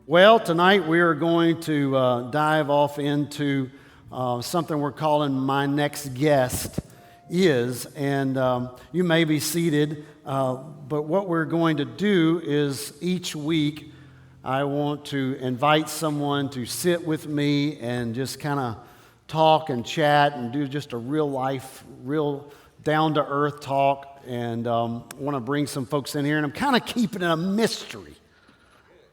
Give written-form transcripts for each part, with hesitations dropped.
Well, tonight we are going to dive off into something we're calling My Next Guest Is. And you may be seated, but what we're going to do is each week I want to invite someone to sit with me and just kind of talk and chat and do just a real life, real down-to-earth talk. And want to bring some folks in here. And I'm kind of keeping it a mystery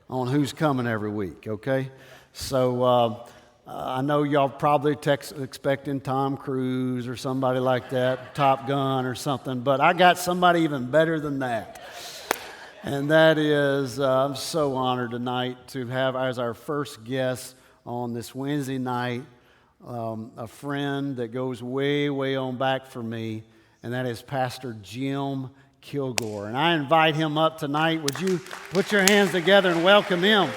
on who's coming every week, okay? So I know y'all probably expecting Tom Cruise or somebody like that, Top Gun or something, but I got somebody even better than that. And that is, I'm so honored tonight to have as our first guest on this Wednesday night, a friend that goes way, way on back for me, and that is Pastor Jim Kilgore. And I invite him up tonight. Would you put your hands together and welcome him?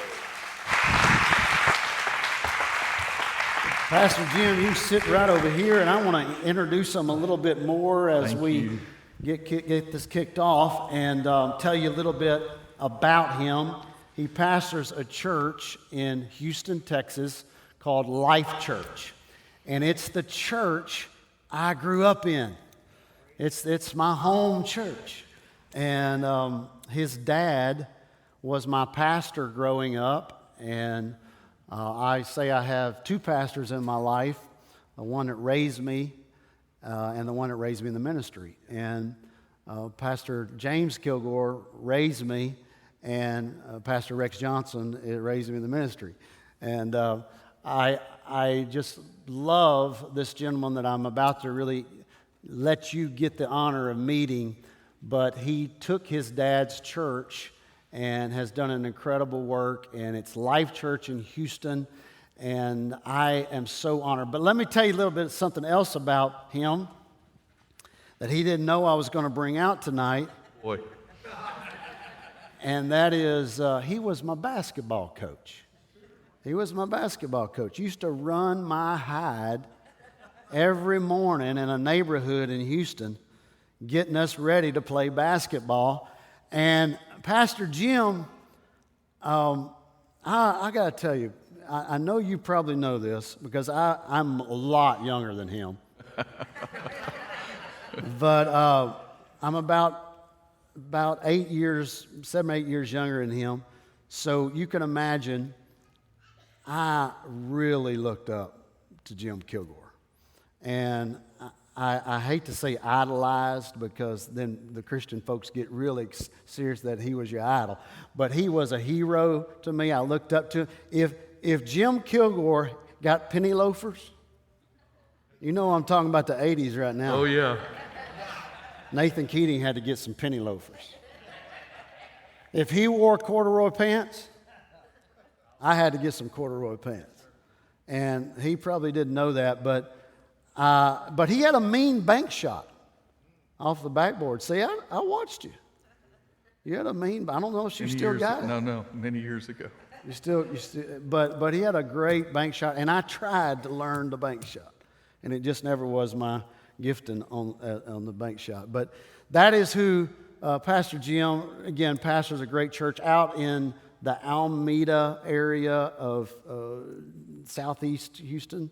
Pastor Jim, you sit right over here, and I want to introduce him a little bit more as we get this kicked off and tell you a little bit about him. He pastors a church in Houston, Texas called Life Church. And it's the church I grew up in. It's my home church. And his dad was my pastor growing up. And I say I have two pastors in my life, the one that raised me and the one that raised me in the ministry. And Pastor James Kilgore raised me, and Pastor Rex Johnson raised me in the ministry. And I just love this gentleman that I'm about to really let you get the honor of meeting, but he took his dad's church and has done an incredible work, and it's Life Church in Houston, and I am so honored. But let me tell you a little bit something else about him that he didn't know I was going to bring out tonight. Boy. And that is, he was my basketball coach. He was my basketball coach. Used to run my hide every morning in a neighborhood in Houston, getting us ready to play basketball. And Pastor Jim, I got to tell you, I know you probably know this because I'm a lot younger than him. But I'm about 8 years, 7 or 8 years younger than him. So you can imagine, I really looked up to Jim Kilgore. And I hate to say idolized because then the Christian folks get really serious that he was your idol. But he was a hero to me. I looked up to him. If Jim Kilgore got penny loafers, you know I'm talking about the 80s right now. Oh, yeah. Nathan Keating had to get some penny loafers. If he wore corduroy pants, I had to get some corduroy pants. And he probably didn't know that, but he had a mean bank shot off the backboard. See, I watched you. You had a mean, I don't know if you still got it. No, many years ago. You still, but he had a great bank shot, and I tried to learn the bank shot, and it just never was my gifting on the bank shot. But that is who Pastor Jim, again, pastors a great church out in the Alameda area of southeast Houston.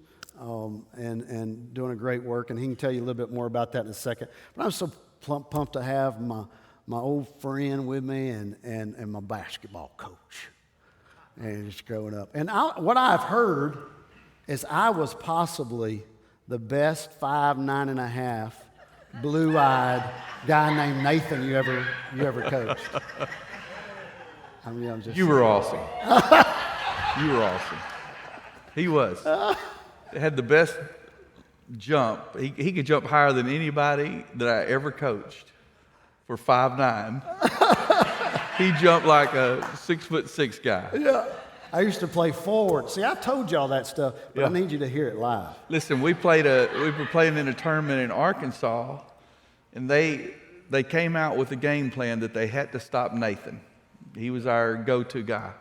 And doing a great work, and he can tell you a little bit more about that in a second. But I'm so pumped to have my old friend with me and my basketball coach, and just growing up. And what I've heard is I was possibly the best 5'9½" blue-eyed guy named Nathan you ever coached. I mean, I'm just. You were awesome. You were awesome. He was. Had the best jump. He could jump higher than anybody that I ever coached for 5'9". He jumped like a 6'6" guy. Yeah. I used to play forward. See, I told you all that stuff, but Yeah. I need you to hear it live. Listen, we were playing in a tournament in Arkansas, and they came out with a game plan that they had to stop Nathan. He was our go-to guy.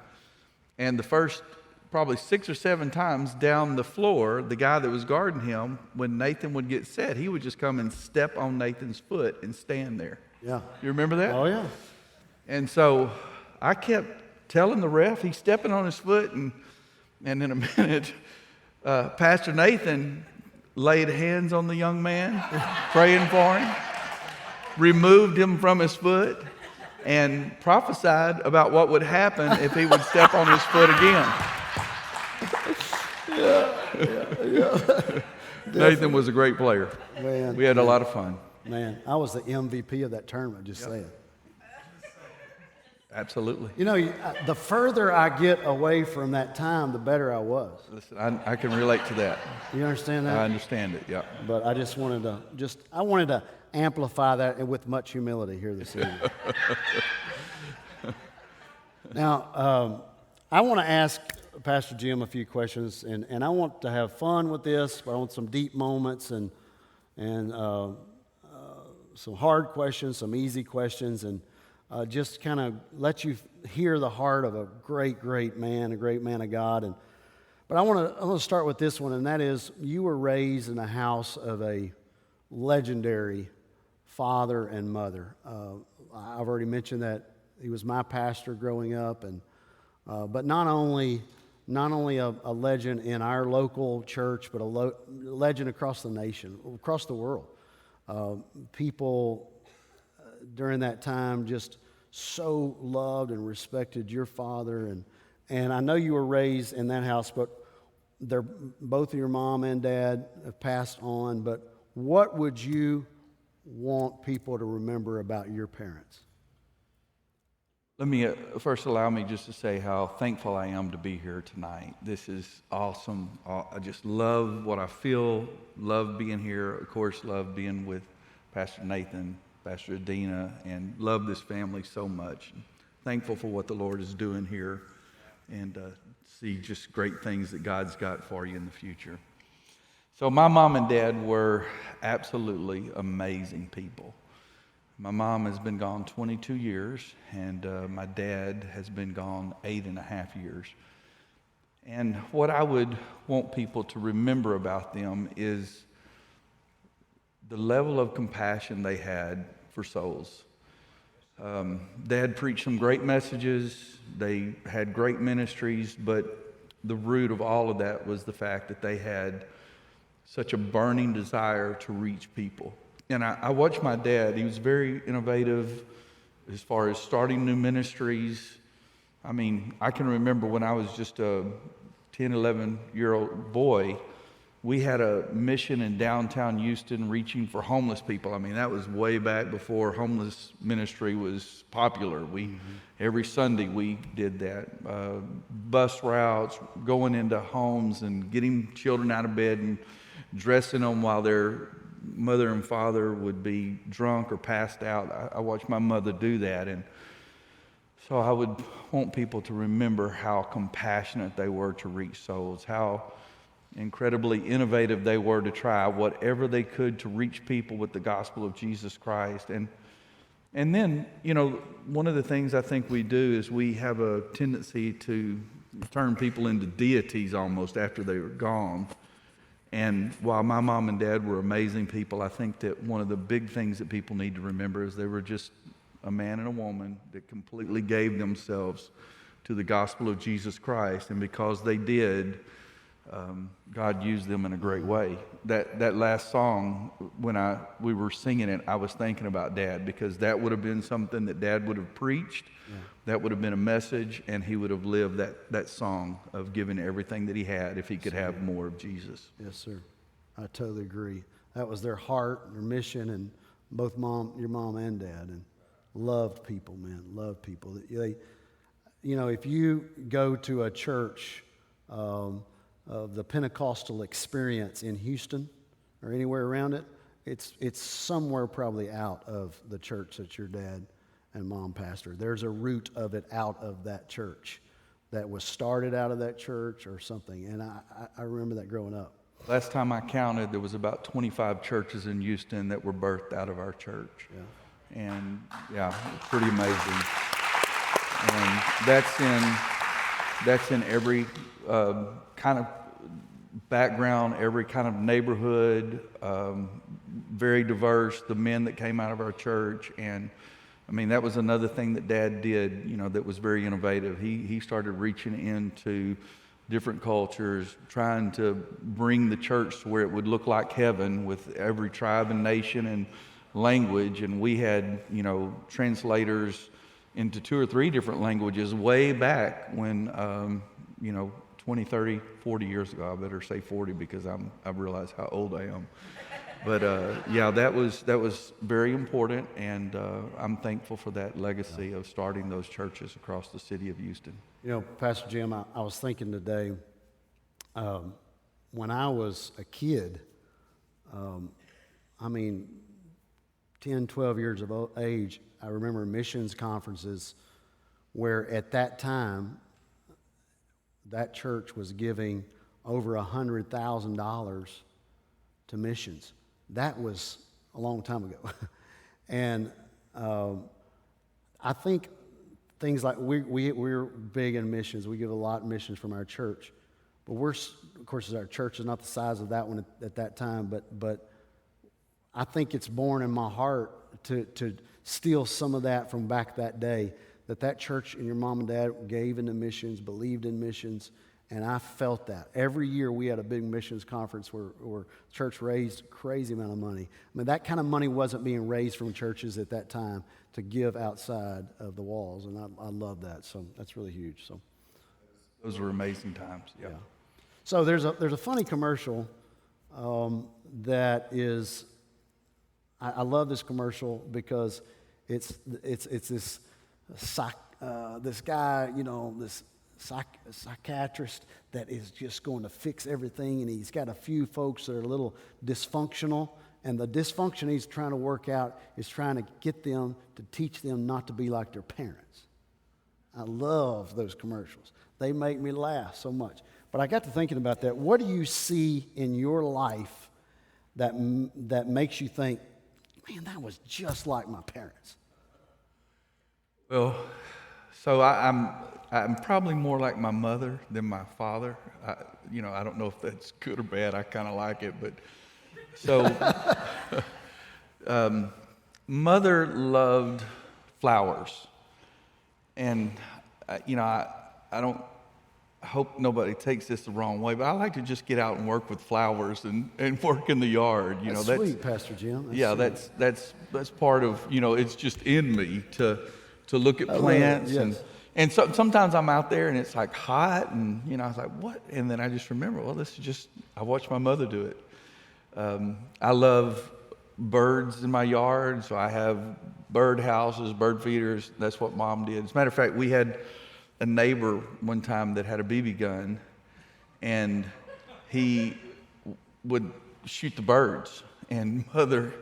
And the first probably 6 or 7 times down the floor, the guy that was guarding him, when Nathan would get set, he would just come and step on Nathan's foot and stand there. Yeah. You remember that? Oh, yeah. And so I kept telling the ref he's stepping on his foot, and in a minute, Pastor Nathan laid hands on the young man, praying for him, removed him from his foot, and prophesied about what would happen if he would step on his foot again. Nathan was a great player. Man, we had a lot of fun. Man, I was the MVP of that tournament, just saying. Absolutely. You know, the further I get away from that time, the better I was. Listen, I can relate to that. You understand that? I understand it, yeah. But I just wanted to amplify that with much humility here this evening. Now, I want to ask Pastor Jim a few questions, and I want to have fun with this, but I want some deep moments and some hard questions, some easy questions, and just kind of let you hear the heart of a great man of God. But I want to start with this one, and that is, you were raised in a house of a legendary father and mother. I've already mentioned that he was my pastor growing up, and but not only a legend in our local church, but a legend across the nation, across the world. People during that time just so loved and respected your father, and I know you were raised in that house, but both of your mom and dad have passed on. But what would you want people to remember about your parents? Let me first allow me just to say how thankful I am to be here tonight. This is awesome. I just love what I feel, love being here. Of course, love being with Pastor Nathan, Pastor Adina, and love this family so much. Thankful for what the Lord is doing here, and see just great things that God's got for you in the future. So my mom and dad were absolutely amazing people. My mom has been gone 22 years, and my dad has been gone 8.5 years. And what I would want people to remember about them is the level of compassion they had for souls. Dad preached some great messages. They had great ministries, but the root of all of that was the fact that they had such a burning desire to reach people. And I watched my dad. He was very innovative as far as starting new ministries. I mean, I can remember when I was just a 10, 11-year-old boy, we had a mission in downtown Houston reaching for homeless people. I mean, that was way back before homeless ministry was popular. Every Sunday we did that. Bus routes, going into homes and getting children out of bed and dressing them while their mother and father would be drunk or passed out. I watched my mother do that. And so I would want people to remember how compassionate they were to reach souls, how incredibly innovative they were to try whatever they could to reach people with the gospel of Jesus Christ. And then, you know, one of the things I think we do is we have a tendency to turn people into deities almost after they were gone. And while my mom and dad were amazing people, I think that one of the big things that people need to remember is they were just a man and a woman that completely gave themselves to the gospel of Jesus Christ. And because they did, God used them in a great way. That last song, when we were singing it, I was thinking about Dad, because that would have been something that Dad would have preached. Yeah. That would have been a message, and he would have lived that song of giving everything that he had if he could have more of Jesus. Yes, sir. I totally agree. That was their heart, their mission, and both your mom and dad, and loved people, man, loved people. They, you know, if you go to a church of the Pentecostal experience in Houston or anywhere around it, it's somewhere probably out of the church that your dad and mom pastor. There's a root of it out of that church that was started out of that church or something. And I remember that growing up. Last time I counted, there was about 25 churches in Houston that were birthed out of our church. Yeah. And yeah, pretty amazing. And that's in every kind of background, every kind of neighborhood, very diverse, the men that came out of our church. And I mean, that was another thing that Dad did, that was very innovative. He started reaching into different cultures, trying to bring the church to where it would look like heaven with every tribe and nation and language. And we had, translators into 2 or 3 different languages way back when, 20, 30, 40 years ago. I better say 40 because I realize how old I am. But that was very important, and I'm thankful for that legacy of starting those churches across the city of Houston. Pastor Jim, I was thinking today, when I was a kid, 10, 12 years of age, I remember missions conferences where at that time, that church was giving over $100,000 to missions. That was a long time ago. And I think things like we're big in missions. We give a lot of missions from our church. But of course, our church is not the size of that one at that time, but I think it's born in my heart to steal some of that from back that day, that church and your mom and dad gave into missions, believed in missions, and I felt that. Every year we had a big missions conference where church raised a crazy amount of money. That kind of money wasn't being raised from churches at that time to give outside of the walls, and I love that, so that's really huge. So those were amazing times, yeah. So there's a funny commercial that is, I love this commercial because it's this guy, this psychiatrist that is just going to fix everything, and he's got a few folks that are a little dysfunctional, and the dysfunction he's trying to work out is trying to get them to teach them not to be like their parents. I love those commercials. They make me laugh so much. But I got to thinking about that. What do you see in your life that makes you think, man, that was just like my parents? Well, so I'm probably more like my mother than my father. I don't know if that's good or bad. I kind of like it, but so mother loved flowers, and I hope nobody takes this the wrong way, but I like to just get out and work with flowers and work in the yard. That's sweet, Pastor Jim. That's part of, it's just in me to look at plants. Yes. And so, sometimes I'm out there and it's like hot and, I was like, what? And then I just remember, well, I watched my mother do it. I love birds in my yard, so I have bird houses, bird feeders. That's what Mom did. As a matter of fact, we had a neighbor one time that had a BB gun, and he would shoot the birds, and Mother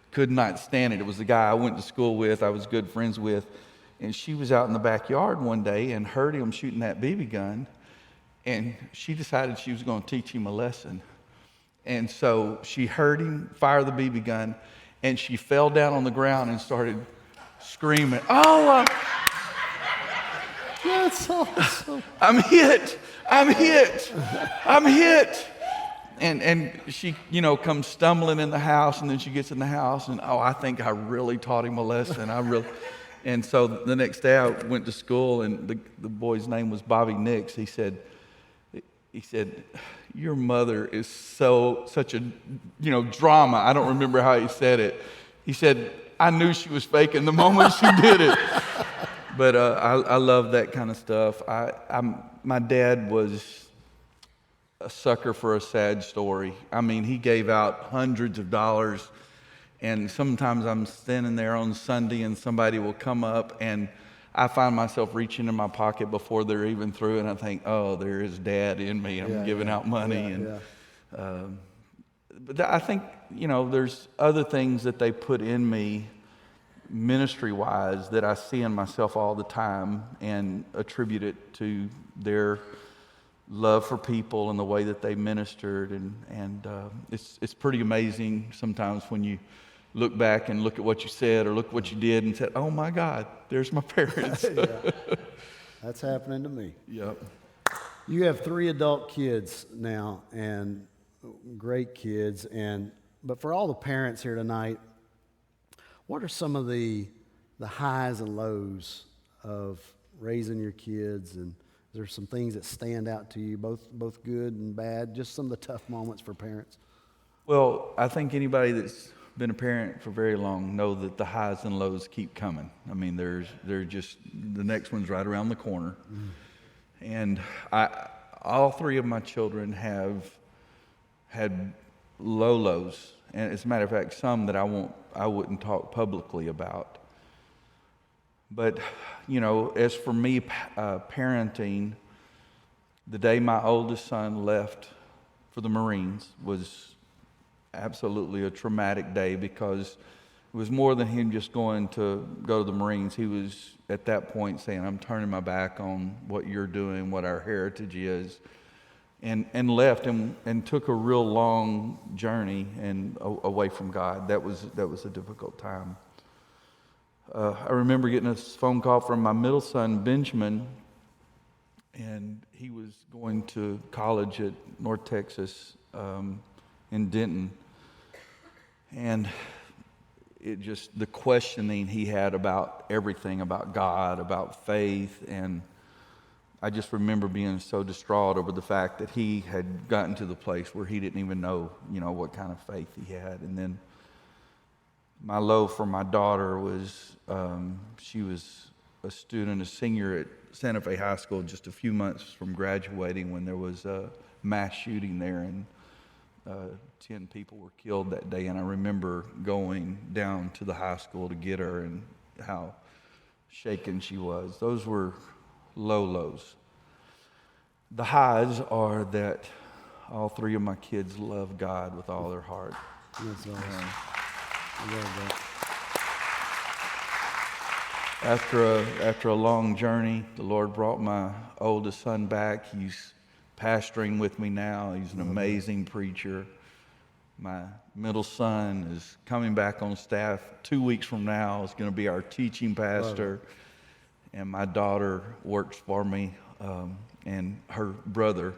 could not stand it. It was the guy I went to school with, I was good friends with, and she was out in the backyard one day and heard him shooting that BB gun, and she decided she was going to teach him a lesson. And so she heard him fire the BB gun, and she fell down on the ground and started screaming, "Oh, that's awesome. I'm hit. And she, comes stumbling in the house, and then she gets in the house, and I think I really taught him a lesson. And so the next day I went to school, and the boy's name was Bobby Nix. He said, your mother is such a, drama. I don't remember how he said it. He said, I knew she was faking the moment she did it. But I love that kind of stuff. My dad was a sucker for a sad story. He gave out hundreds of dollars, and sometimes I'm standing there on Sunday and somebody will come up and I find myself reaching in my pocket before they're even through, and I think, oh, there is Dad in me. I'm giving out money. But I think, there's other things that they put in me ministry-wise that I see in myself all the time and attribute it to their love for people and the way that they ministered. And it's pretty amazing sometimes when you look back and look at what you said or look at what you did and said, oh my God, there's my parents. That's happening to me. Yep. You have 3 adult kids now, and great kids. But for all the parents here tonight, what are some of the the highs and lows of raising your kids, and there's some things that stand out to you, both good and bad, just some of the tough moments for parents. Well, I think anybody that's been a parent for very long know that the highs and lows keep coming. I mean, they're just, the next one's right around the corner. And all three of my children have had low lows, and as a matter of fact, some that I wouldn't talk publicly about. But, you know, as for me, parenting, the day my oldest son left for the Marines was absolutely a traumatic day, because it was more than him just going to go to the Marines. He was at that point saying, I'm turning my back on what you're doing, what our heritage is, and left and took a real long journey and away from God. That was a difficult time. I remember getting a phone call from my middle son, Benjamin, and he was going to college at North Texas in Denton. And it just, the questioning he had about everything, about God, about faith, and I just remember being so distraught over the fact that he had gotten to the place where he didn't even know, you know, what kind of faith he had. And then my low for my daughter was, she was a student, a senior at Santa Fe High School, just a few months from graduating when there was a mass shooting there, and 10 people were killed that day. And I remember going down to the high school to get her and how shaken she was. Those were low lows. The highs are that all three of my kids love God with all their heart. That's awesome. I love that. After a long journey, the Lord brought my oldest son back. He's pastoring with me now. He's an amazing preacher. My middle son is coming back on staff 2 weeks from now. Is going to be our teaching pastor. And my daughter works for me, and her brother.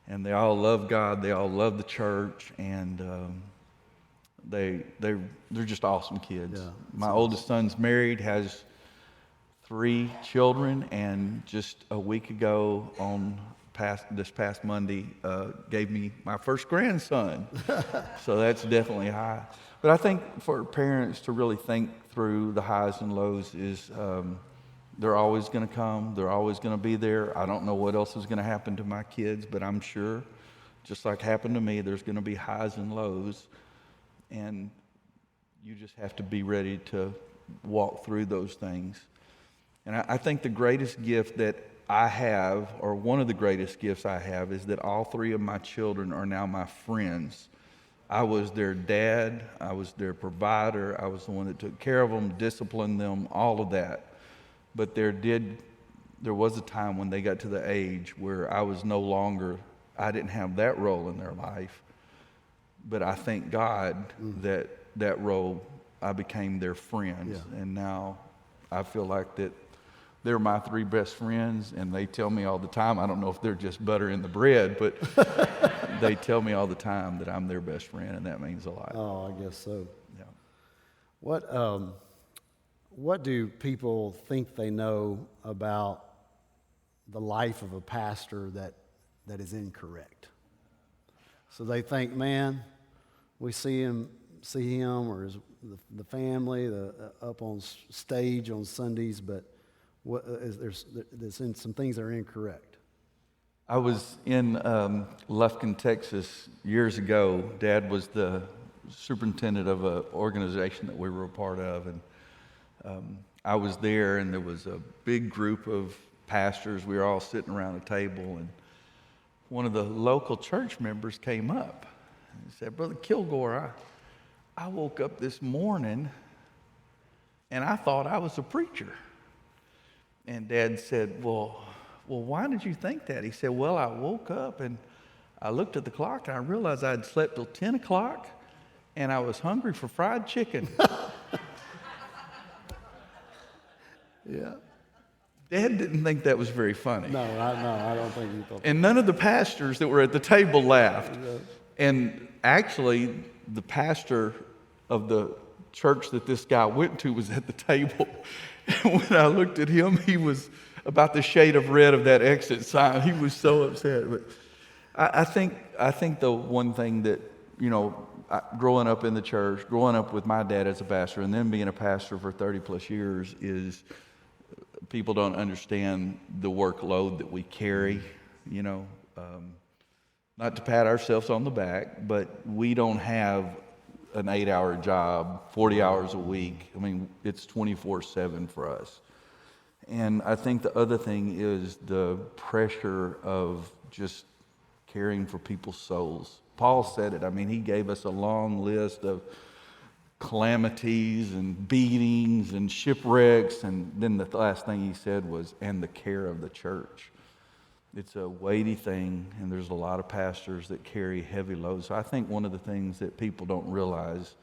And they all love God. They all love the church, and they're just awesome kids. Yeah, my oldest son's married, has 3 children, and just a week ago this past Monday, gave me my first grandson. So that's definitely high. But I think for parents to really think through the highs and lows is they're always going to come. They're always going to be there. I don't know what else is going to happen to my kids, but I'm sure, just like happened to me, there's going to be highs and lows. And you just have to be ready to walk through those things. And I think the greatest gift that I have, or one of the greatest gifts I have, is that all 3 of my children are now my friends. I was their dad. I was their provider. I was the one that took care of them, disciplined them, all of that. But there was a time when they got to the age where I didn't have that role in their life. But I thank God that role, I became their friends. Yeah. And now I feel like that they're my 3 best friends, and they tell me all the time, I don't know if they're just butter in the bread, but they tell me all the time that I'm their best friend, and that means a lot. Oh, I guess so. Yeah. What do people think they know about the life of a pastor that is incorrect? So they think, man, we see him or the family up on stage on Sundays, but there's some things that are incorrect. I was in Lufkin, Texas years ago. Dad was the superintendent of an organization that we were a part of, and I was there, and there was a big group of pastors. We were all sitting around a table, and one of the local church members came up and said, Brother Kilgore, I woke up this morning and I thought I was a preacher. And Dad said, well, why did you think that? He said, well, I woke up and I looked at the clock and I realized I'd slept till 10 o'clock and I was hungry for fried chicken. Yeah. Dad didn't think that was very funny. No, I don't think he thought that. And none of the pastors that were at the table laughed. And actually, the pastor of the church that this guy went to was at the table. And when I looked at him, he was about the shade of red of that exit sign. He was so upset. But I think the one thing that, growing up in the church, growing up with my dad as a pastor, and then being a pastor for 30 plus years, is people don't understand the workload that we carry, not to pat ourselves on the back, but we don't have an 8-hour job, 40 hours a week. I mean, it's 24/7 for us. And I think the other thing is the pressure of just caring for people's souls. Paul said it. I mean, he gave us a long list of calamities and beatings and shipwrecks, and then the last thing he said was, and the care of the church. It's a weighty thing, and there's a lot of pastors that carry heavy loads. So I think one of the things that people don't realize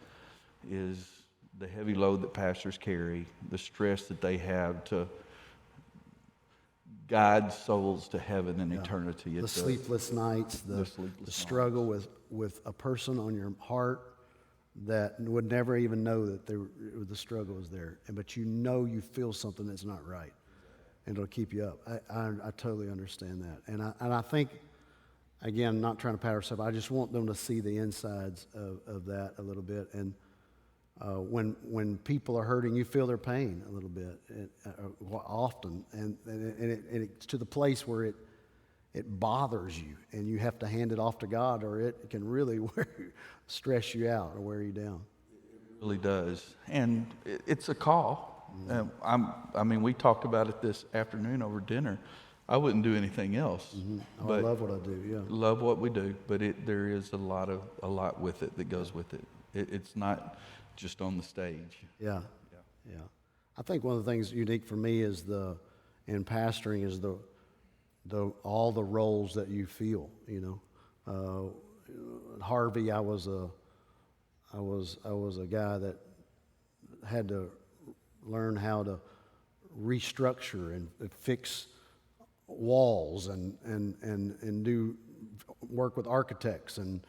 is the heavy load that pastors carry, the stress that they have to guide souls to heaven and eternity. The sleepless nights, the struggle with a person on your heart that would never even know that the struggle was there. But you feel something that's not right. And it'll keep you up. I totally understand that. And I think, again, not trying to pat ourselves, I just want them to see the insides of that a little bit. And when people are hurting, you feel their pain a little bit often. And it's to the place where it bothers you, and you have to hand it off to God, or it can really stress you out or wear you down. It really does. And it's a call. We talked about it this afternoon over dinner. I wouldn't do anything else. Mm-hmm. I love what I do. Yeah, love what we do. But there is a lot with it that goes with it. It's not just on the stage. Yeah. I think one of the things unique for me is in pastoring is all the roles that you feel. Harvey, I was a guy that had to learn how to restructure and fix walls and do work with architects and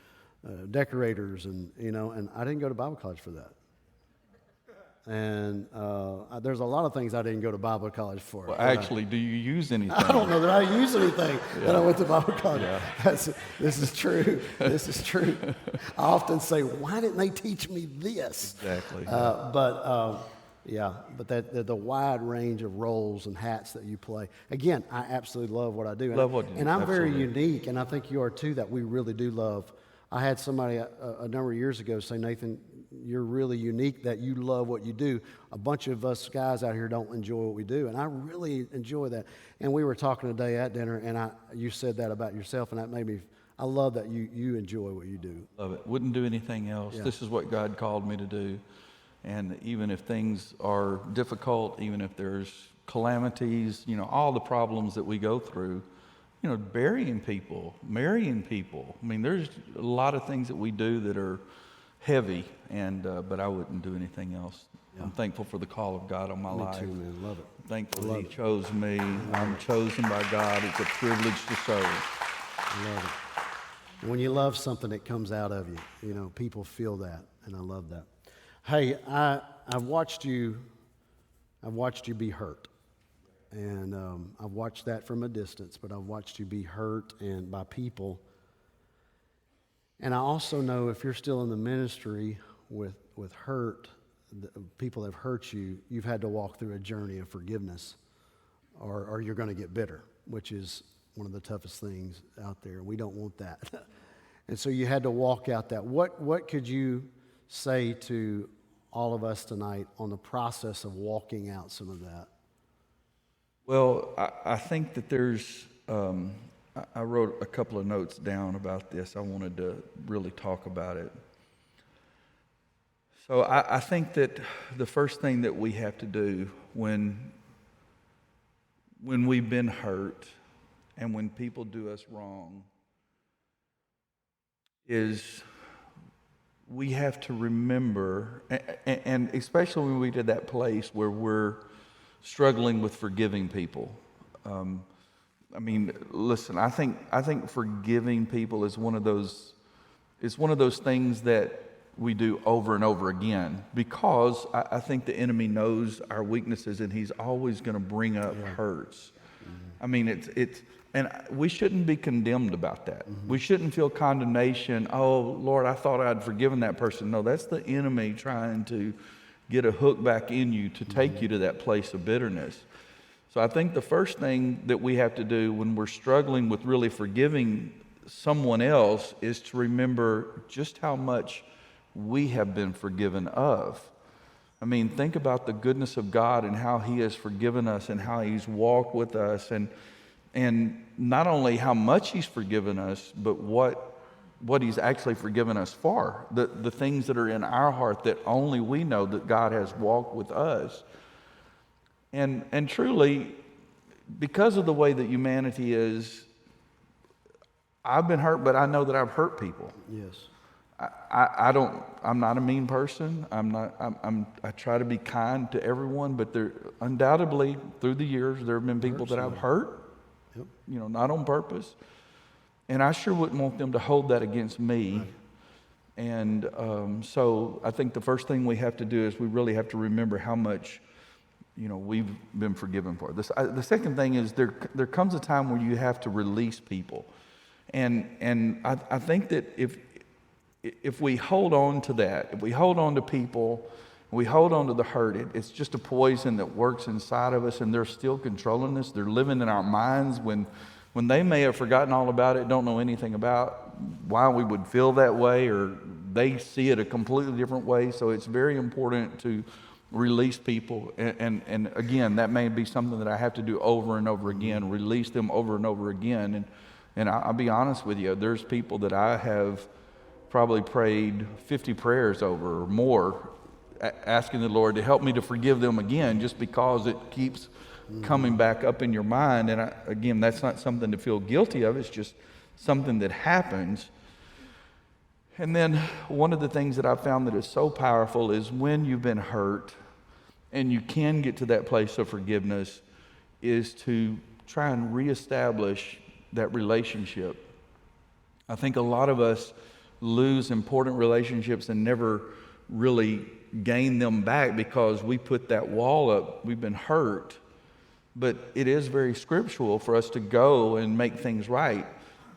decorators and I didn't go to Bible college for that. And there's a lot of things I didn't go to Bible college for. Well, actually, do you use anything? I don't know that I use anything that I went to Bible college. Yeah. This is true. This is true. I often say, why didn't they teach me this? Exactly. But the wide range of roles and hats that you play. Again, I absolutely love what I do. Love what you do. And I'm absolutely. very unique, and I think you are too, that we really do love. I had somebody a number of years ago say, Nathan, you're really unique that you love what you do. A bunch of us guys out here don't enjoy what we do, and I really enjoy that. And we were talking today at dinner, and you said that about yourself, and that made me, I love that you enjoy what you do. Love it. Wouldn't do anything else. Yeah. This is what God called me to do. And even if things are difficult, even if there's calamities, all the problems that we go through, burying people, marrying people. I mean, there's a lot of things that we do that are heavy, but I wouldn't do anything else. Yeah. I'm thankful for the call of God on my life. Me too, man. Love it. I'm thankful that He chose me. I'm chosen by God. It's a privilege to serve. I love it. And when you love something, it comes out of you. People feel that, and I love that. Hey, I've watched you be hurt, and I've watched that from a distance. But I've watched you be hurt and by people, and I also know if you're still in the ministry with hurt, people that have hurt you, you've had to walk through a journey of forgiveness, or you're going to get bitter, which is one of the toughest things out there. We don't want that, and so you had to walk out that. What could you say to all of us tonight on the process of walking out some of that? Well, I think that there's, I wrote a couple of notes down about this. I wanted to really talk about it. So I think that the first thing that we have to do when we've been hurt and when people do us wrong is we have to remember, and especially when we get to that place where we're struggling with forgiving people. Listen, I think forgiving people is one of those things that we do over and over again, because I think the enemy knows our weaknesses, and he's always going to bring up hurts. I mean, and we shouldn't be condemned about that. We shouldn't feel condemnation. Oh, Lord, I thought I'd forgiven that person. No, that's the enemy trying to get a hook back in you to take you to that place of bitterness. So I think the first thing that we have to do when we're struggling with really forgiving someone else is to remember just how much we have been forgiven of. I mean, think about the goodness of God and how he has forgiven us and how he's walked with us, and not only how much he's forgiven us, but what he's actually forgiven us for, the things that are in our heart that only we know that God has walked with us. And truly, because of the way that humanity is, I've been hurt, but I know that I've hurt people. Yes. I'm not a mean person. I try to be kind to everyone, but there undoubtedly through the years there have been people that I've hurt, not on purpose. And I sure wouldn't want them to hold that against me. Right. And so I think the first thing we have to do is we really have to remember how much, we've been forgiven for. The second thing is there comes a time where you have to release people. And I think that if we hold on to that, if we hold on to people, we hold on to the hurt, it's just a poison that works inside of us, and they're still controlling us. They're living in our minds when they may have forgotten all about it, don't know anything about why we would feel that way, or they see it a completely different way. So it's very important to release people. And again, that may be something that I have to do over and over again, release them over and over again. And I'll be honest with you, there's people that I have probably prayed 50 prayers over or more, asking the Lord to help me to forgive them again, just because it keeps coming back up in your mind. And again, that's not something to feel guilty of. It's just something that happens. And then one of the things that I've found that is so powerful is when you've been hurt and you can get to that place of forgiveness, is to try and reestablish that relationship. I think a lot of us lose important relationships and never really gain them back because we put that wall up. We've been hurt. But it is very scriptural for us to go and make things right,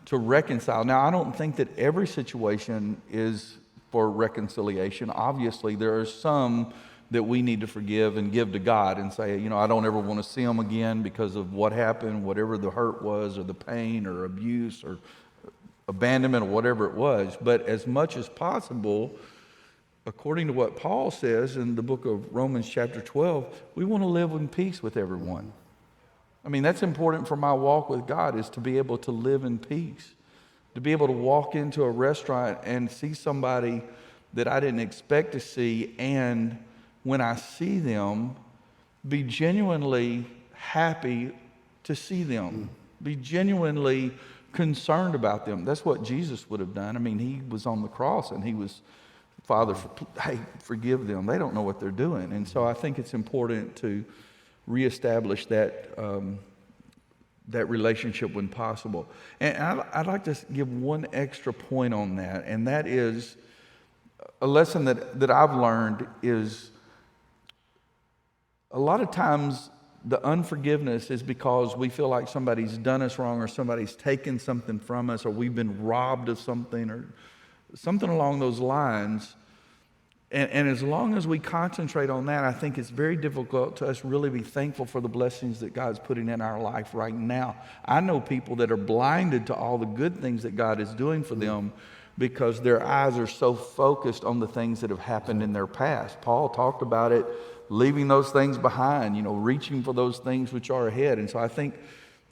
to reconcile. Now, I don't think that every situation is for reconciliation. Obviously, there are some that we need to forgive and give to God and say, I don't ever want to see them again because of what happened, whatever the hurt was, or the pain, or abuse, or abandonment, or whatever it was. But as much as possible, according to what Paul says in the book of Romans chapter 12, we want to live in peace with everyone. I mean, that's important for my walk with God, is to be able to live in peace, to be able to walk into a restaurant and see somebody that I didn't expect to see, and when I see them, be genuinely happy to see them, be genuinely concerned about them. That's what Jesus would have done. I mean, he was on the cross and he was, Father, hey, forgive them. They don't know what they're doing. And so I think it's important to reestablish that relationship when possible. And I'd like to give one extra point on that, and that is a lesson that I've learned is a lot of times the unforgiveness is because we feel like somebody's done us wrong, or somebody's taken something from us, or we've been robbed of something, or something along those lines. And as long as we concentrate on that, I think it's very difficult to us really be thankful for the blessings that God's putting in our life right now. I know people that are blinded to all the good things that God is doing for them because their eyes are so focused on the things that have happened in their past. Paul talked about it, leaving those things behind, reaching for those things which are ahead. And so I think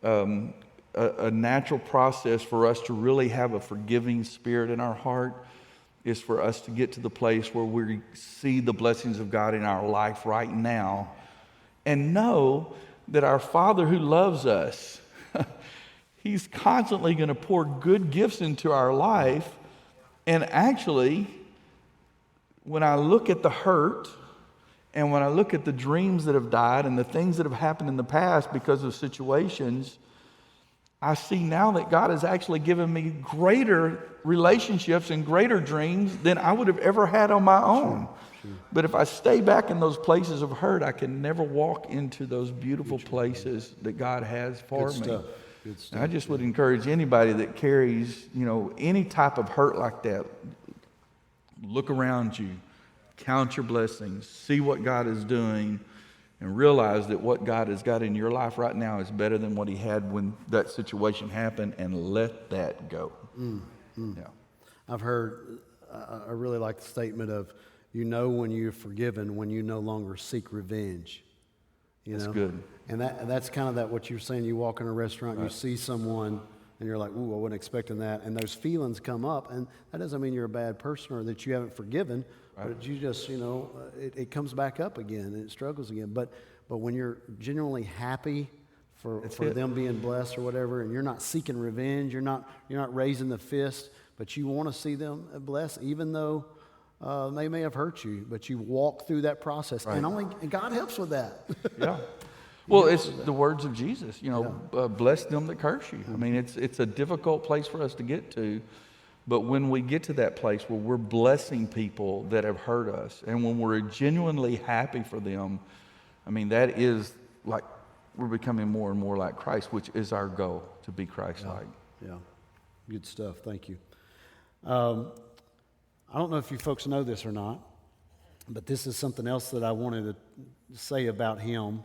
a natural process for us to really have a forgiving spirit in our heart is for us to get to the place where we see the blessings of God in our life right now and know that our Father who loves us, He's constantly going to pour good gifts into our life. And actually, when I look at the hurt and when I look at the dreams that have died and the things that have happened in the past because of situations, I see now that God has actually given me greater relationships and greater dreams than I would have ever had on my own. Sure. But if I stay back in those places of hurt, I can never walk into those beautiful places that God has for me. Good stuff. And I just would encourage anybody that carries, any type of hurt like that, look around you, count your blessings, see what God is doing, and realize that what God has got in your life right now is better than what he had when that situation happened, and let that go. Yeah. I've heard, I really like the statement of, when you're forgiven, when you no longer seek revenge. That's good. And that's kind of that what you're saying. You walk in a restaurant, you see someone, and you're like, ooh, I wasn't expecting that. And those feelings come up, and that doesn't mean you're a bad person or that you haven't forgiven. Right. But you just, it comes back up again and it struggles again. But when you're genuinely happy for them being blessed or whatever, and you're not seeking revenge, you're not raising the fist, but you want to see them blessed, even though they may have hurt you, but you walk through that process, right. And God helps with that. Yeah. Well, it's the words of Jesus. Bless them that curse you. I mean, it's a difficult place for us to get to. But when we get to that place where we're blessing people that have hurt us, and when we're genuinely happy for them, I mean, that is like we're becoming more and more like Christ, which is our goal, to be Christ-like. Yeah. Good stuff. Thank you. I don't know if you folks know this or not, but this is something else that I wanted to say about him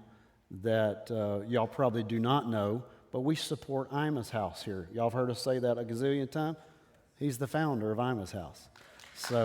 that y'all probably do not know, but we support Ima's House here. Y'all have heard us say that a gazillion times. He's the founder of Ima's House. So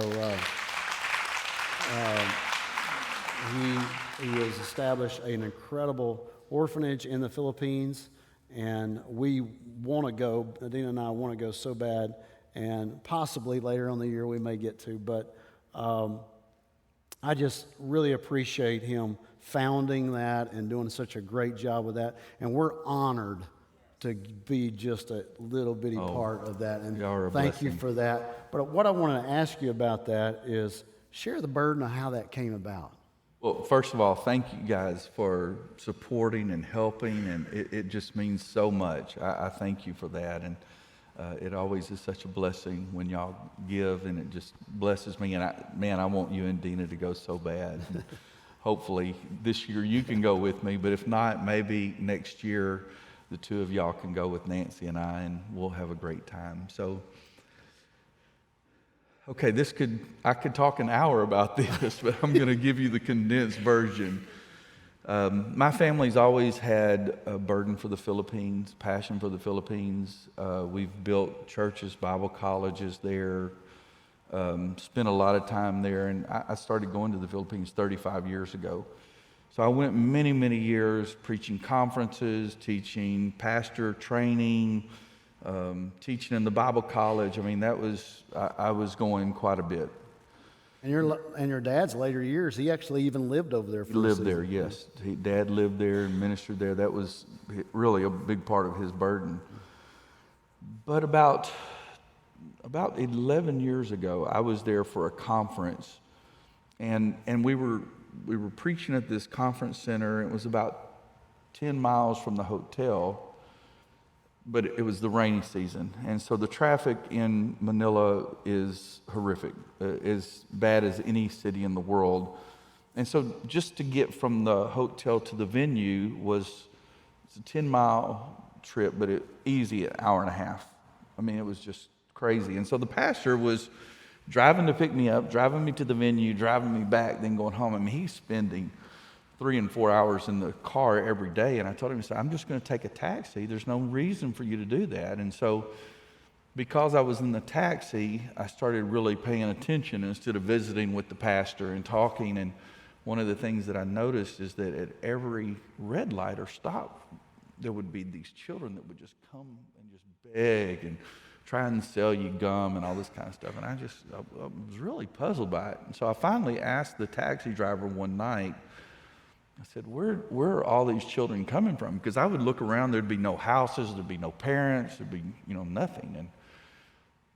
he has established an incredible orphanage in the Philippines, and we want to go, Adina and I want to go so bad, and possibly later on in the year we may get to, but I just really appreciate him founding that and doing such a great job with that, and we're honored to be just a little bitty part of that, and thank you for that. But what I want to ask you about that is share the burden of how that came about. Well, first of all, thank you guys for supporting and helping, and it just means so much. I thank you for that, and it always is such a blessing when y'all give, and it just blesses me. And I want you and Dina to go so bad. Hopefully this year you can go with me, but if not, maybe next year the two of y'all can go with Nancy and I, and we'll have a great time. So, okay, I could talk an hour about this, but I'm going to give you the condensed version. My family's always had a burden for the Philippines, passion for the Philippines. We've built churches, Bible colleges there, spent a lot of time there, and I started going to the Philippines 35 years ago. So I went many, many years preaching conferences, teaching pastor training, teaching in the Bible college. I mean, I was going quite a bit. And your dad's later years, he actually even lived over there. He lived there, yes. Dad lived there and ministered there. That was really a big part of his burden. But about 11 years ago, I was there for a conference, and we were preaching at this conference center. It was about 10 miles from the hotel, but it was the rainy season. And so the traffic in Manila is horrific, as bad as any city in the world. And so just to get from the hotel to the venue it's a 10-mile trip, but easy, an hour and a half. I mean, it was just crazy. And so the pastor was driving to pick me up, driving me to the venue, driving me back, then going home. I mean, he's spending 3 and 4 hours in the car every day. And I told him, I'm just going to take a taxi. There's no reason for you to do that. And so because I was in the taxi, I started really paying attention instead of visiting with the pastor and talking. And one of the things that I noticed is that at every red light or stop, there would be these children that would just come and just beg and try and sell you gum and all this kind of stuff. And I was really puzzled by it. And so I finally asked the taxi driver one night, I said, where are all these children coming from? Because I would look around, there'd be no houses, there'd be no parents, there'd be, nothing.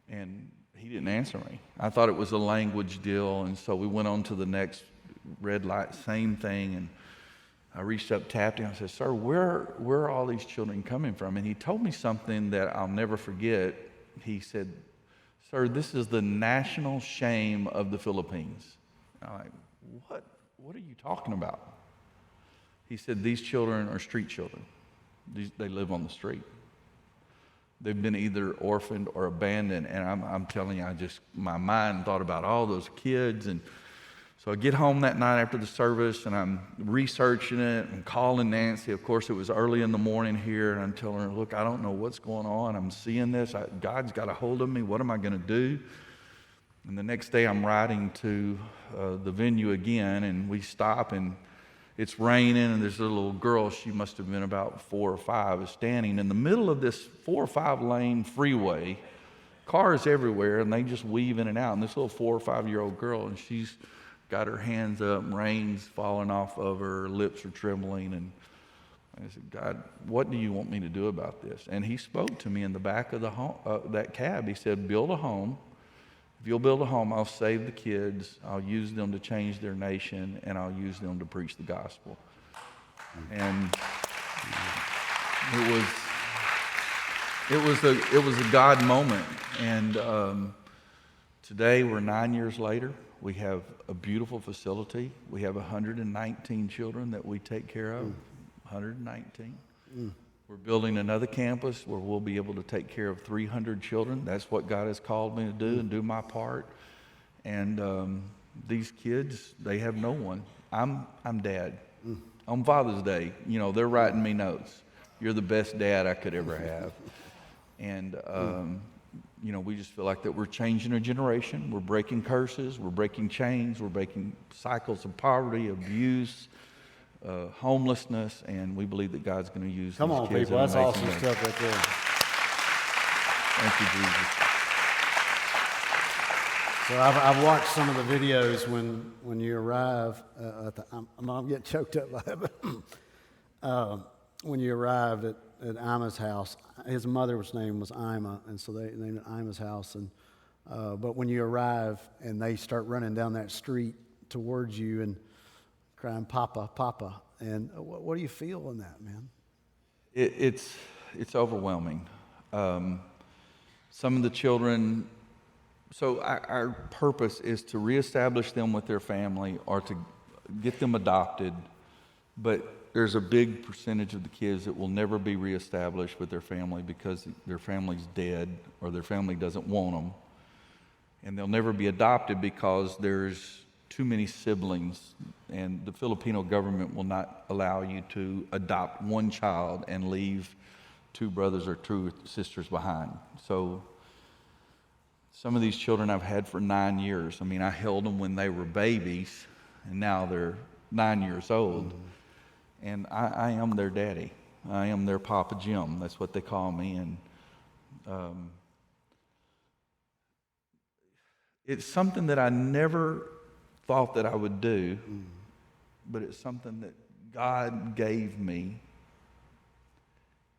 And he didn't answer me. I thought it was a language deal, and so we went on to the next red light, same thing. I reached up, tapped him, I said, "Sir, where are all these children coming from?" And he told me something that I'll never forget. He said, "Sir, this is the national shame of the Philippines." I'm like, what are you talking about? He said, "These children are street children. They live on the street. They've been either orphaned or abandoned." And I'm telling you, my mind thought about all those kids. And so I get home that night after the service, and I'm researching it and calling Nancy. Of course, it was early in the morning here, and I'm telling her, "Look, I don't know what's going on. I'm seeing this. God's got a hold of me. What am I going to do?" And the next day, I'm riding to the venue again, and we stop, and it's raining, and there's a little girl. She must have been about 4 or 5, is standing in the middle of this 4 or 5 lane freeway. Cars everywhere, and they just weave in and out. And this little 4 or 5-year-old girl, and she's got her hands up, rain's falling off of her lips are trembling. And I said, "God, what do you want me to do about this?" And he spoke to me in the back of the home, that cab. He said, "Build a home. If you'll build a home, I'll save the kids. I'll use them to change their nation, and I'll use them to preach the gospel." And it was a God moment. And today, we're 9 years later. We have a beautiful facility. We have 119 children that we take care of. 119. We're building another campus where we'll be able to take care of 300 children. That's what God has called me to do, and do my part. And these kids, they have no one. I'm dad. On Father's Day, they're writing me notes. "You're the best dad I could ever have." And we just feel like that we're changing a generation. We're breaking curses. We're breaking chains. We're breaking cycles of poverty, abuse, homelessness, and we believe that God's going to use Come these on, kids. people. in That's amazing awesome ways. stuff right there. Thank you, Jesus. So I've watched some of the videos when you arrive. I'm getting choked up by it. When you arrived at Ima's house, his mother's name was Ima, and so they named it Ima's house. And but when you arrive and they start running down that street towards you and crying, "Papa, Papa," and what do you feel in that, man? It's overwhelming. Some of the children. So our purpose is to reestablish them with their family or to get them adopted, but there's a big percentage of the kids that will never be reestablished with their family because their family's dead or their family doesn't want them. And they'll never be adopted because there's too many siblings, and the Filipino government will not allow you to adopt one child and leave 2 brothers or 2 sisters behind. So some of these children I've had for 9 years. I mean, I held them when they were babies, and now they're 9 years old. And I am their daddy. I am their Papa Jim. That's what they call me. And it's something that I never thought that I would do, but it's something that God gave me.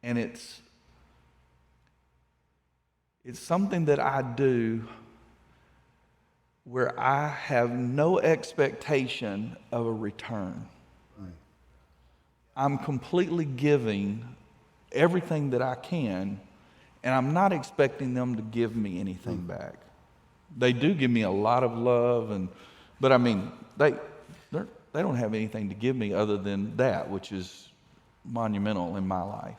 And it's something that I do where I have no expectation of a return. I'm completely giving everything that I can, and I'm not expecting them to give me anything back. They do give me a lot of love, but I mean, they don't have anything to give me other than that, which is monumental in my life.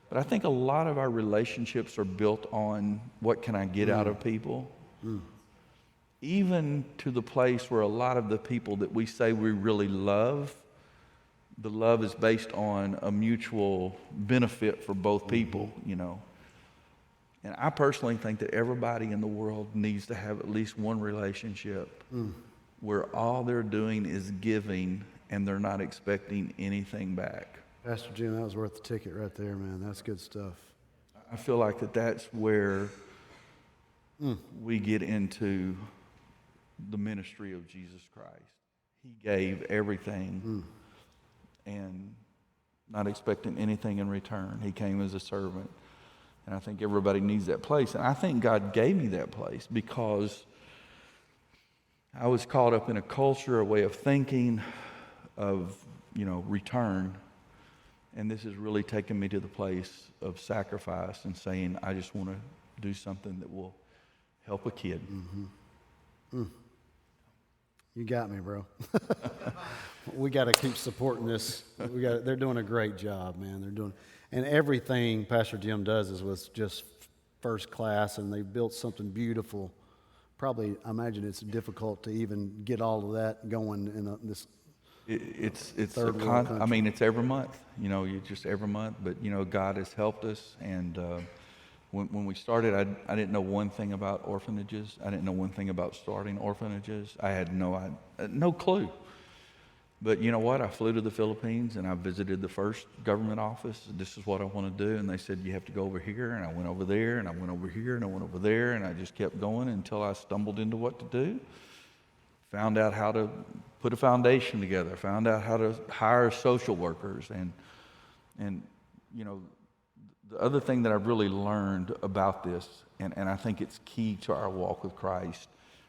But I think a lot of our relationships are built on what can I get out of people. Even to the place where a lot of the people that we say we really love, the love is based on a mutual benefit for both people, And I personally think that everybody in the world needs to have at least one relationship where all they're doing is giving and they're not expecting anything back. Pastor Jim, that was worth the ticket right there, man. That's good stuff. I feel like that's where we get into the ministry of Jesus Christ. He gave everything and not expecting anything in return. He came as a servant. And I think everybody needs that place. And I think God gave me that place because I was caught up in a culture, a way of thinking, of return. And this has really taken me to the place of sacrifice and saying, I just want to do something that will help a kid. You got me, bro. We got to keep supporting this. They're doing a great job, man. And everything Pastor Jim does was just first class, and they've built something beautiful. Probably, I imagine it's difficult to even get all of that going in this. It's third world country. I mean, it's every month. You just every month. But God has helped us, and when we started, I didn't know one thing about orphanages. I didn't know one thing about starting orphanages. I had no clue. But you know what? I flew to the Philippines and I visited the first government office. This is what I want to do. And they said, you have to go over here. And I went over there and I went over here and I went over there. And I just kept going until I stumbled into what to do. Found out how to put a foundation together. Found out how to hire social workers. And the other thing that I've really learned about this, and I think it's key to our walk with Christ,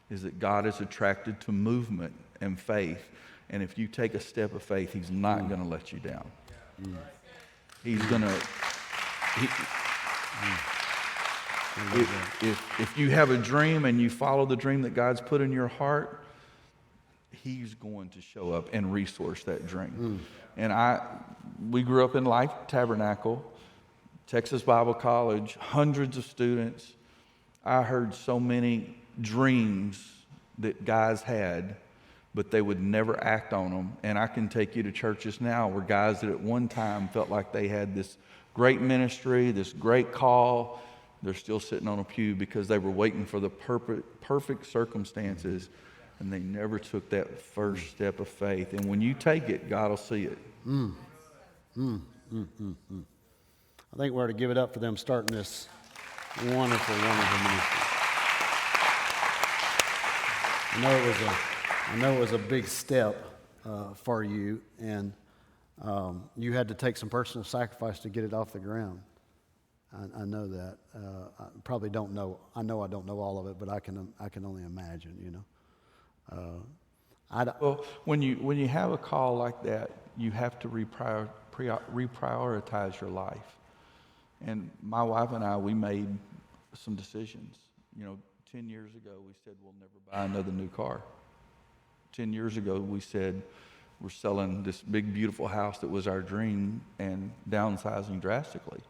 is that God is attracted to movement and faith. And if you take a step of faith, He's not going to let you down. He's going to... If you have a dream and you follow the dream that God's put in your heart, He's going to show up and resource that dream. And we grew up in Life Tabernacle, Texas Bible College, hundreds of students. I heard so many dreams that guys had, but they would never act on them. And I can take you to churches now where guys that at one time felt like they had this great ministry, this great call, they're still sitting on a pew because they were waiting for the perfect circumstances, and they never took that first step of faith. And when you take it, God will see it. I think we're to give it up for them starting this wonderful ministry. I know it was a big step for you, and you had to take some personal sacrifice to get it off the ground. I know that. I probably don't know. I know I don't know all of it, but I can only imagine. Well, when you have a call like that, you have to reprioritize your life. And my wife and I, we made some decisions. 10 years ago, we said we'll never buy another new car. 10 years ago, we said we're selling this big, beautiful house that was our dream and downsizing drastically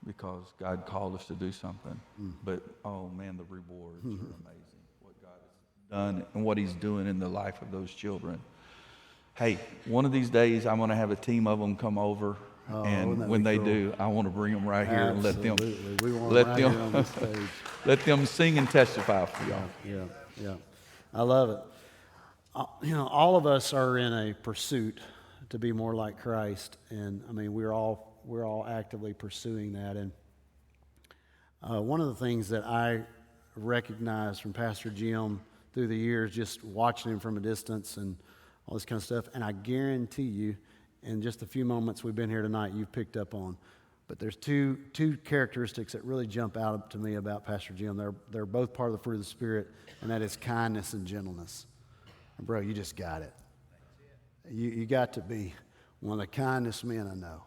because God called us to do something. But, oh, man, the rewards are amazing, what God has done and what He's doing in the life of those children. Hey, one of these days, I'm going to have a team of them come over. And when they do, I want to bring them right here and let them on the stage. Let them sing and testify for y'all. Yeah. I love it. All of us are in a pursuit to be more like Christ, and I mean we're all actively pursuing that. And one of the things that I recognized from Pastor Jim through the years, just watching him from a distance and all this kind of stuff, and I guarantee you, in just a few moments we've been here tonight, you've picked up on. But there's two characteristics that really jump out to me about Pastor Jim. They're both part of the fruit of the Spirit, and that is kindness and gentleness. And bro, you just got it. You got to be one of the kindest men I know.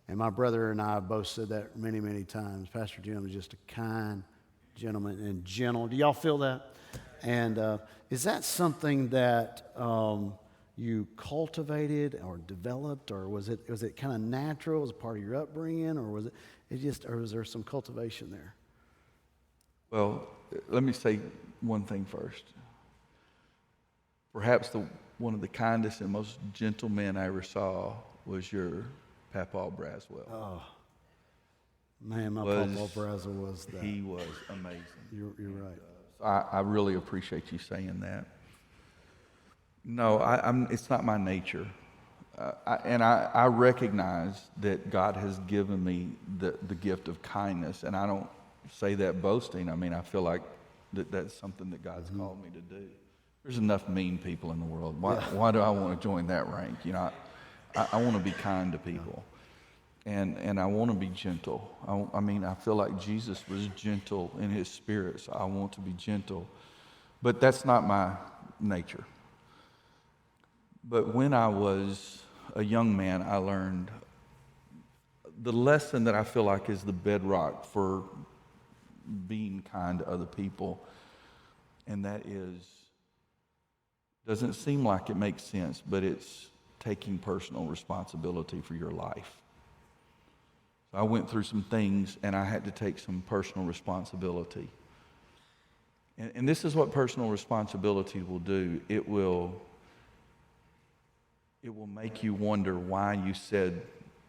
And my brother and I have both said that many, many times. Pastor Jim is just a kind gentleman and gentle. Do y'all feel that? And is that something that you cultivated or developed, or was it kind of natural? Was it part of your upbringing, or was there some cultivation there? Well, let me say one thing first. Perhaps one of the kindest and most gentle men I ever saw was your Papa Braswell. Oh, man, my Papa Braswell was that. He was amazing. You're right. So I really appreciate you saying that. No, it's not my nature. I recognize that God has given me the gift of kindness, and I don't say that boasting. I mean, I feel like that's something that God's called me to do. There's enough mean people in the world. Why do I want to join that rank? I want to be kind to people, and I want to be gentle. I feel like Jesus was gentle in His spirit, so I want to be gentle. But that's not my nature. But when I was a young man, I learned the lesson that I feel like is the bedrock for being kind to other people, and that is, doesn't seem like it makes sense, but it's taking personal responsibility for your life. So I went through some things, and I had to take some personal responsibility. And this is what personal responsibility will do. It will make you wonder why you said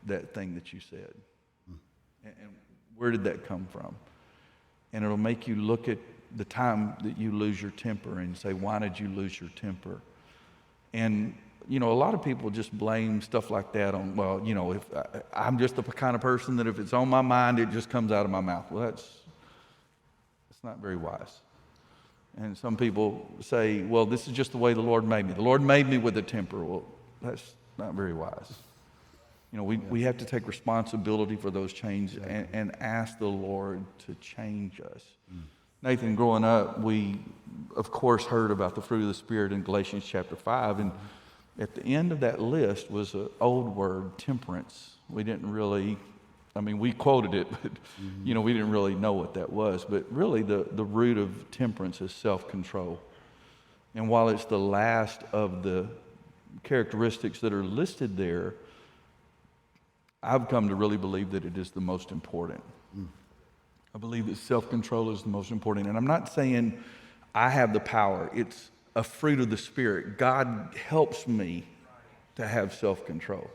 that thing that you said. And where did that come from? And it'll make you look at the time that you lose your temper and say, why did you lose your temper? And, a lot of people just blame stuff like that on, well, if I'm just the kind of person that if it's on my mind, it just comes out of my mouth. Well, that's not very wise. And some people say, well, this is just the way the Lord made me. The Lord made me with a temper. Well, that's not very wise. We have to take responsibility for those changes and ask the Lord to change us. Nathan, growing up, we, of course, heard about the fruit of the Spirit in Galatians chapter 5. And at the end of that list was an old word, temperance. We didn't really, we quoted it, but, we didn't really know what that was. But really, the root of temperance is self-control. And while it's the last of the characteristics that are listed there, I've come to really believe that it is the most important. I believe that self-control is the most important. And I'm not saying I have the power. It's a fruit of the Spirit. God helps me to have self-control.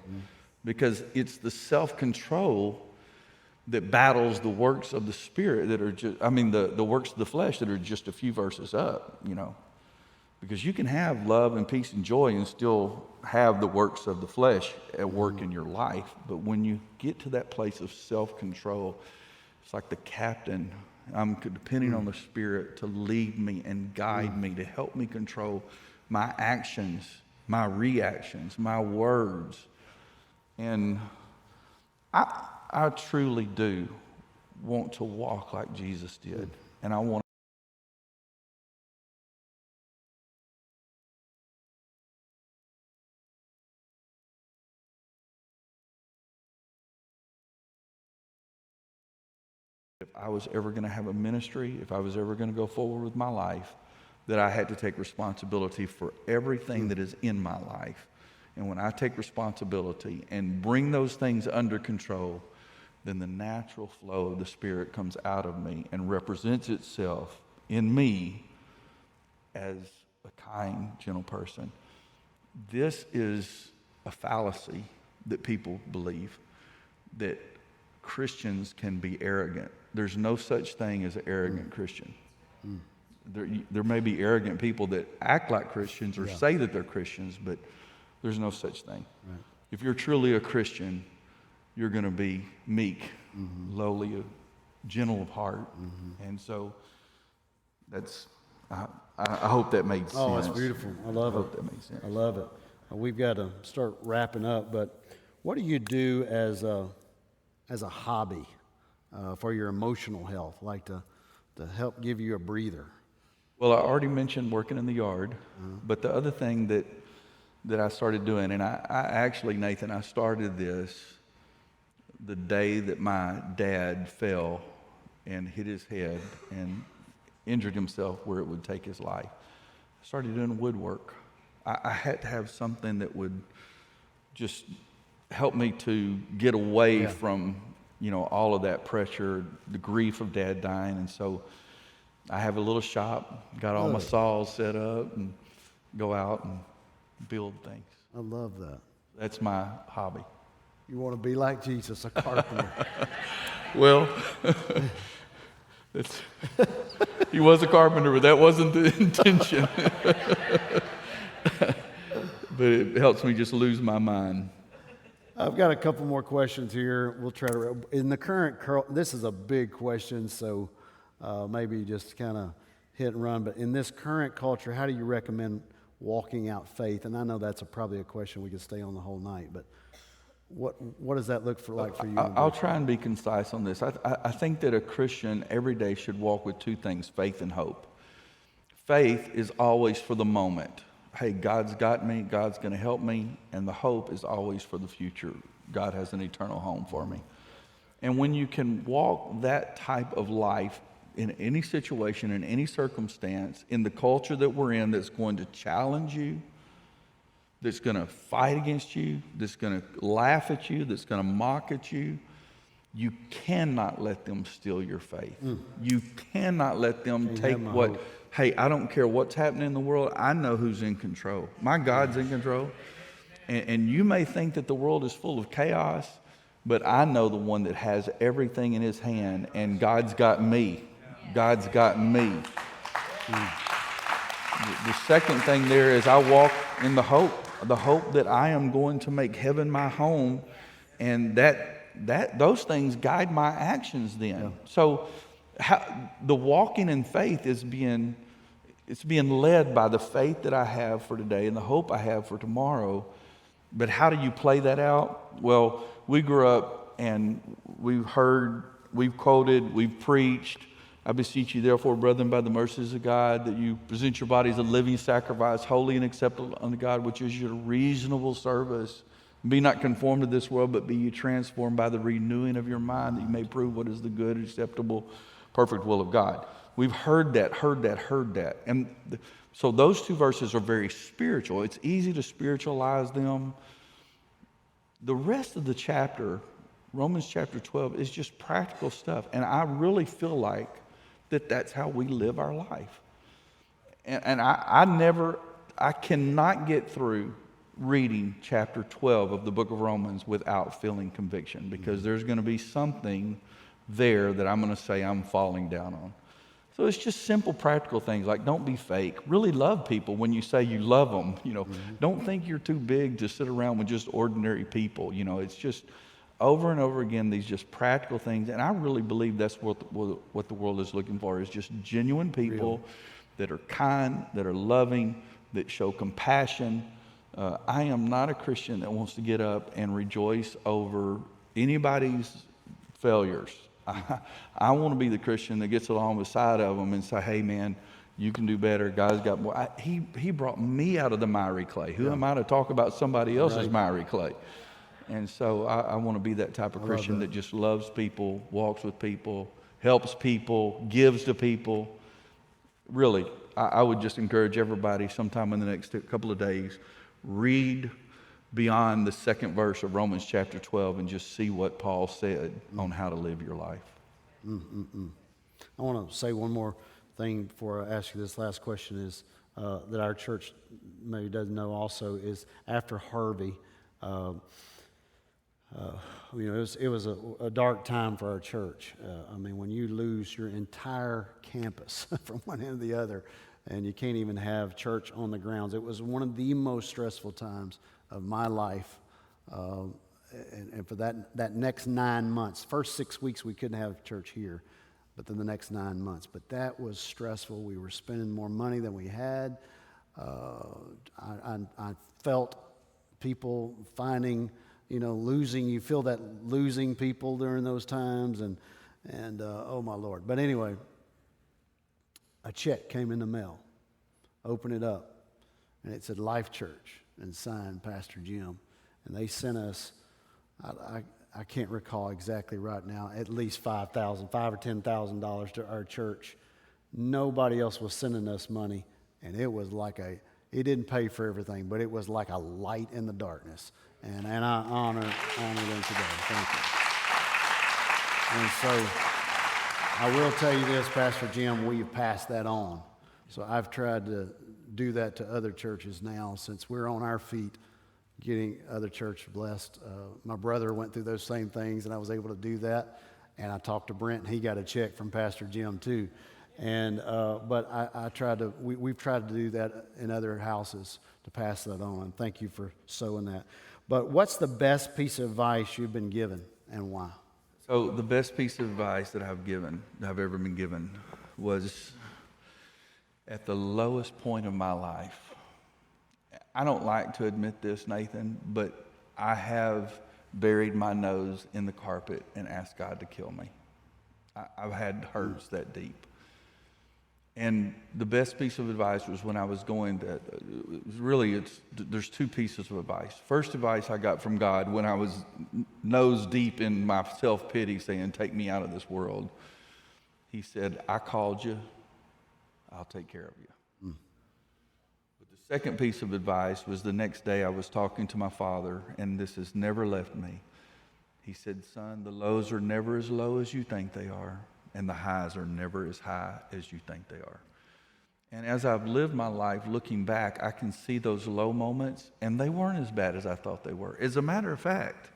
Because it's the self-control that battles the works of the Spirit that are just, the works of the flesh that are just a few verses up, Because you can have love and peace and joy and still have the works of the flesh at work in your life. But when you get to that place of self-control, it's like the captain. I'm depending on the Spirit to lead me and guide me, to help me control my actions, my reactions, my words. And I truly do want to walk like Jesus did. And I want if I was ever going to have a ministry, if I was ever going to go forward with my life, that I had to take responsibility for everything that is in my life. And when I take responsibility and bring those things under control, then the natural flow of the Spirit comes out of me and represents itself in me as a kind, gentle person. This is a fallacy that people believe, that Christians can be arrogant. There's no such thing as an arrogant Christian. There may be arrogant people that act like Christians or say that they're Christians, but there's no such thing. Right. If you're truly a Christian, you're going to be meek, lowly, gentle of heart. And so that's, I hope that made sense. Oh, it's beautiful. I love it. I hope that made sense. I love it. We've got to start wrapping up, but what do you do as a hobby for your emotional health, like to help give you a breather? Well, I already mentioned working in the yard, but the other thing that I started doing, and I actually, Nathan, I started this the day that my dad fell and hit his head and injured himself where it would take his life. I started doing woodwork. I had to have something that would just help me to get away from, all of that pressure, the grief of Dad dying. And so I have a little shop, got all my saws set up, and go out and build things. I love that. That's my hobby. You want to be like Jesus, a carpenter. Well, he was a carpenter, but that wasn't the intention. But it helps me just lose my mind. I've got a couple more questions here. We'll try to, in the current, this is a big question, so maybe just kind of hit and run. But in this current culture, how do you recommend walking out faith? And I know that's probably a question we could stay on the whole night, but what does that look like for you? I'll try and be concise on this. I think that a Christian every day should walk with two things, faith and hope. Faith is always for the moment. hey, God's got me, God's going to help me, and the hope is always for the future. God has an eternal home for me. And when you can walk that type of life in any situation, in any circumstance, in the culture that we're in that's going to challenge you, that's going to fight against you, that's going to laugh at you, that's going to mock at you, you cannot let them steal your faith. You cannot let them take what, hope. Hey, I don't care what's happening in the world. I know who's in control. My God's in control. And you may think that the world is full of chaos, but I know the one that has everything in his hand, and God's got me. God's got me. The second thing there is I walk in the hope that I am going to make heaven my home, and that those things guide my actions then. Yeah. So the walking in faith is being led by the faith that I have for today and the hope I have for tomorrow. But how do you play that out? Well, we grew up and we've heard, we've quoted, we've preached, I beseech you, therefore, brethren, by the mercies of God, that you present your bodies a living sacrifice, holy and acceptable unto God, which is your reasonable service. Be not conformed to this world, but be ye transformed by the renewing of your mind, that you may prove what is the good, acceptable, perfect will of God. We've heard that. And so those two verses are very spiritual. It's easy to spiritualize them. The rest of the chapter, Romans chapter 12, is just practical stuff. And I really feel like that's how we live our life. And I cannot get through reading chapter 12 of the book of Romans without feeling conviction, because there's going to be something there that I'm going to say I'm falling down on. So it's just simple, practical things like don't be fake. Really love people when you say you love them. Don't think you're too big to sit around with just ordinary people. It's just over and over again, these just practical things. And I really believe that's what the world is looking for, is just genuine people that are kind, that are loving, that show compassion. I am not a Christian that wants to get up and rejoice over anybody's failures. I want to be the Christian that gets along beside of them and say, hey, man, you can do better. God's got more. He brought me out of the miry clay. Who am I to talk about somebody else's miry clay? And so I want to be that type of Christian that just loves people, walks with people, helps people, gives to people. Really, I would just encourage everybody sometime in the next couple of days, read beyond the second verse of Romans chapter 12 and just see what Paul said on how to live your life. I want to say one more thing before I ask you this last question is that our church maybe doesn't know also is after Harvey, it was a dark time for our church. When you lose your entire campus from one end to the other, and you can't even have church on the grounds. It was one of the most stressful times of my life. And for that next 9 months, first 6 weeks we couldn't have church here, but then the next 9 months. But that was stressful. We were spending more money than we had. I felt people finding, losing. You feel that losing people during those times, and oh my Lord. But anyway, a check came in the mail. Open it up, and it said Life Church and signed Pastor Jim. And they sent us, I can't recall exactly right now, at least $5,000 or $10,000 to our church. Nobody else was sending us money, and it was like it didn't pay for everything, but it was like a light in the darkness. And I honor them today. Thank you. And so I will tell you this, Pastor Jim, we've passed that on. So I've tried to do that to other churches now since we're on our feet getting other church blessed. My brother went through those same things, and I was able to do that. And I talked to Brent, and he got a check from Pastor Jim too. And but I tried to. We've tried to do that in other houses to pass that on. Thank you for sowing that. But what's the best piece of advice you've been given, and why? So the best piece of advice that I've ever been given, was at the lowest point of my life. I don't like to admit this, Nathan, but I have buried my nose in the carpet and asked God to kill me. I've had hurts that deep. And the best piece of advice was when I was going to, there's two pieces of advice. First advice I got from God when I was nose deep in my self-pity saying, take me out of this world. He said, I called you, I'll take care of you. But the second piece of advice was the next day I was talking to my father, and this has never left me. He said, son, the lows are never as low as you think they are, and the highs are never as high as you think they are. And as I've lived my life looking back, I can see those low moments, and they weren't as bad as I thought they were. As a matter of fact,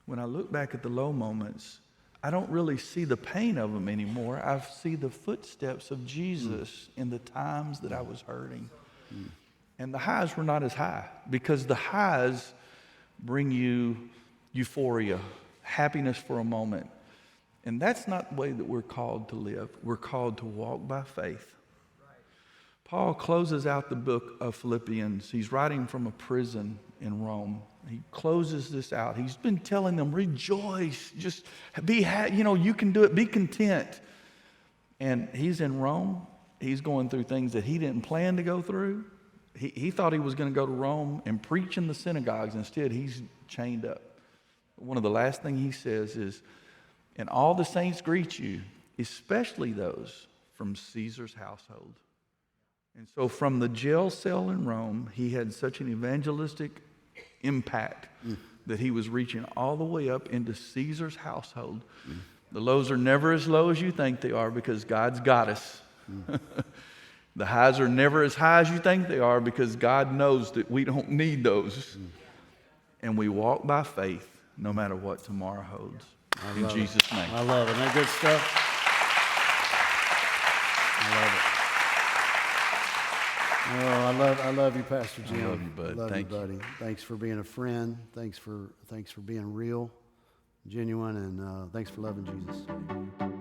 when I look back at the low moments, I don't really see the pain of them anymore. I see the footsteps of Jesus in the times that I was hurting. And the highs were not as high, because the highs bring you euphoria, happiness for a moment. And that's not the way that we're called to live. We're called to walk by faith. Paul closes out the book of Philippians. He's writing from a prison in Rome. He closes this out. He's been telling them, rejoice, just be happy, you can do it, be content. And he's in Rome. He's going through things that he didn't plan to go through. He thought he was going to go to Rome and preach in the synagogues. Instead, he's chained up. One of the last things he says is, and all the saints greet you, especially those from Caesar's household. And so from the jail cell in Rome, he had such an evangelistic impact that he was reaching all the way up into Caesar's household. The lows are never as low as you think they are, because God's got us. The highs are never as high as you think they are, because God knows that we don't need those. And we walk by faith no matter what tomorrow holds. In Jesus' name. I love it. Isn't that good stuff? I love it. Oh, I love you, Pastor Jim. I love you, bud. Love Thank you, buddy. Thanks for being a friend. Thanks for being real, genuine, and thanks for loving Jesus.